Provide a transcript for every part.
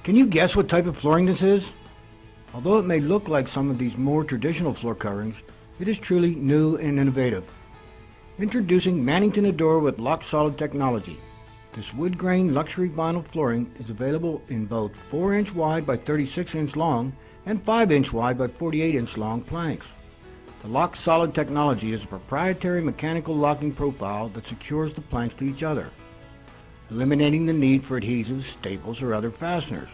Can you guess what type of flooring this is? Although it may look like some of these more traditional floor coverings, it is truly new and innovative. Introducing Mannington Adura with Lock Solid technology. This wood grain luxury vinyl flooring is available in both 4-inch wide by 36-inch long and 5-inch wide by 48-inch long planks. The Lock Solid technology is a proprietary mechanical locking profile that secures the planks to each other, eliminating the need for adhesives, staples, or other fasteners.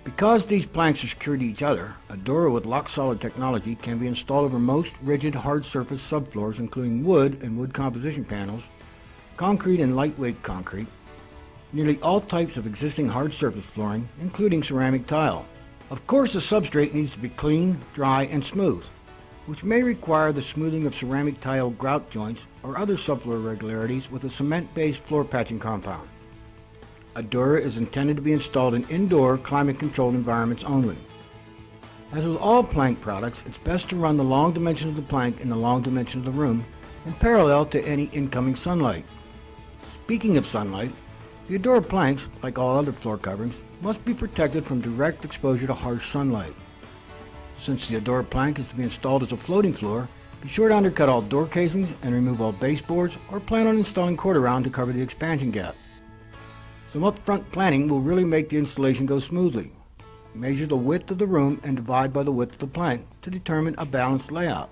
Because these planks are secured to each other, Adura with Lock Solid technology can be installed over most rigid hard surface subfloors, including wood and wood composition panels, concrete and lightweight concrete, nearly all types of existing hard surface flooring, including ceramic tile. Of course, the substrate needs to be clean, dry, and smooth, which may require the smoothing of ceramic tile grout joints or other subfloor irregularities with a cement-based floor patching compound. Adura is intended to be installed in indoor, climate-controlled environments only. As with all plank products, it's best to run the long dimension of the plank in the long dimension of the room and parallel to any incoming sunlight. Speaking of sunlight, the Adura planks, like all other floor coverings, must be protected from direct exposure to harsh sunlight. Since the Adura plank is to be installed as a floating floor, be sure to undercut all door casings and remove all baseboards, or plan on installing quarter-round to cover the expansion gap. Some upfront planning will really make the installation go smoothly. Measure the width of the room and divide by the width of the plank to determine a balanced layout.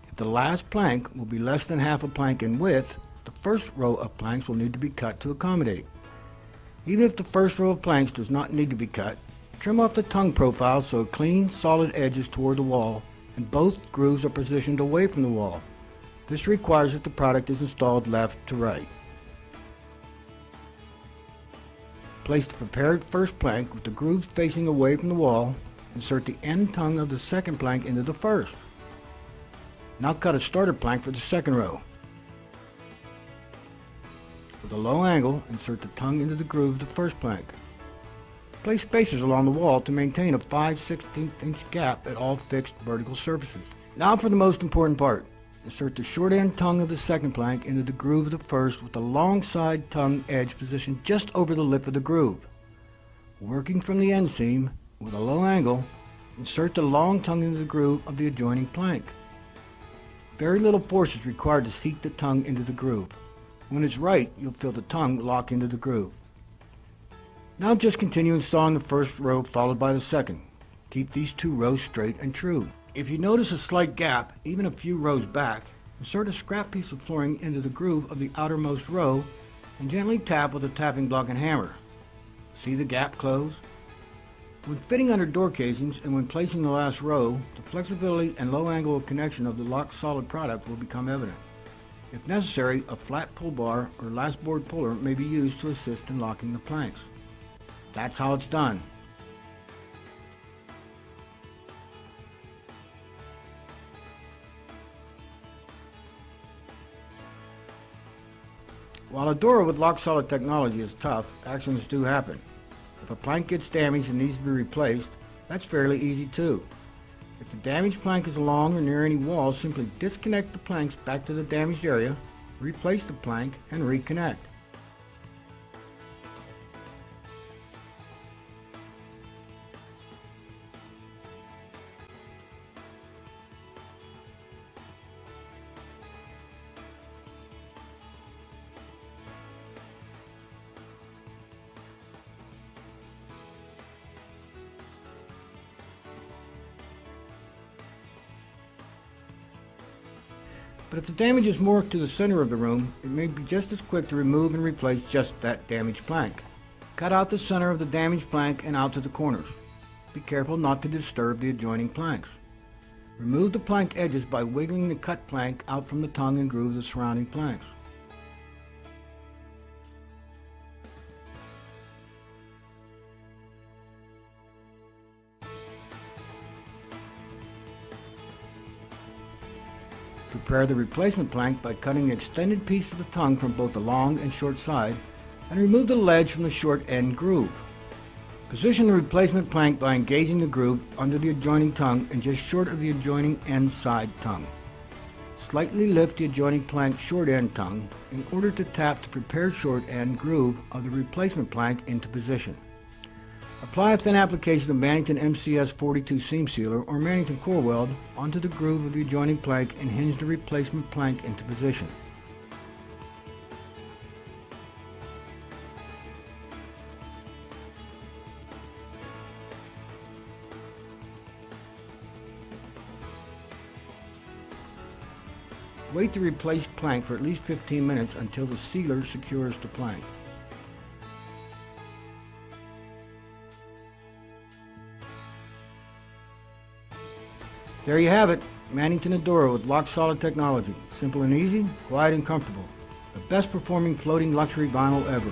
If the last plank will be less than half a plank in width, the first row of planks will need to be cut to accommodate. Even if the first row of planks does not need to be cut, trim off the tongue profile so a clean, solid edge is toward the wall and both grooves are positioned away from the wall. This requires that the product is installed left to right. Place the prepared first plank with the grooves facing away from the wall. Insert the end tongue of the second plank into the first. Now cut a starter plank for the second row. With a low angle, insert the tongue into the groove of the first plank. Place spacers along the wall to maintain a 5/16" gap at all fixed vertical surfaces. Now for the most important part. Insert the short end tongue of the second plank into the groove of the first with the long side tongue edge positioned just over the lip of the groove. Working from the end seam, with a low angle, insert the long tongue into the groove of the adjoining plank. Very little force is required to seat the tongue into the groove. When it's right, you'll feel the tongue lock into the groove. Now just continue installing the first row followed by the second. Keep these two rows straight and true. If you notice a slight gap, even a few rows back, insert a scrap piece of flooring into the groove of the outermost row and gently tap with a tapping block and hammer. See the gap close? When fitting under door casings and when placing the last row, the flexibility and low angle of connection of the Lock Solid product will become evident. If necessary, a flat pull bar or last board puller may be used to assist in locking the planks. That's how it's done. While Adura with Lock Solid technology is tough, accidents do happen. If a plank gets damaged and needs to be replaced, that's fairly easy too. If the damaged plank is along or near any wall, simply disconnect the planks back to the damaged area, replace the plank, and reconnect. But if the damage is more to the center of the room, it may be just as quick to remove and replace just that damaged plank. Cut out the center of the damaged plank and out to the corners. Be careful not to disturb the adjoining planks. Remove the plank edges by wiggling the cut plank out from the tongue and groove of the surrounding planks. Prepare the replacement plank by cutting the extended piece of the tongue from both the long and short side and remove the ledge from the short end groove. Position the replacement plank by engaging the groove under the adjoining tongue and just short of the adjoining end side tongue. Slightly lift the adjoining plank short end tongue in order to tap the prepared short end groove of the replacement plank into position. Apply a thin application of Mannington MCS 42 seam sealer or Mannington core weld onto the groove of the adjoining plank and hinge the replacement plank into position. Wait to replace plank for at least 15 minutes until the sealer secures the plank. There you have it, Mannington Adura with lock-solid technology. Simple and easy, quiet and comfortable. The best performing floating luxury vinyl ever.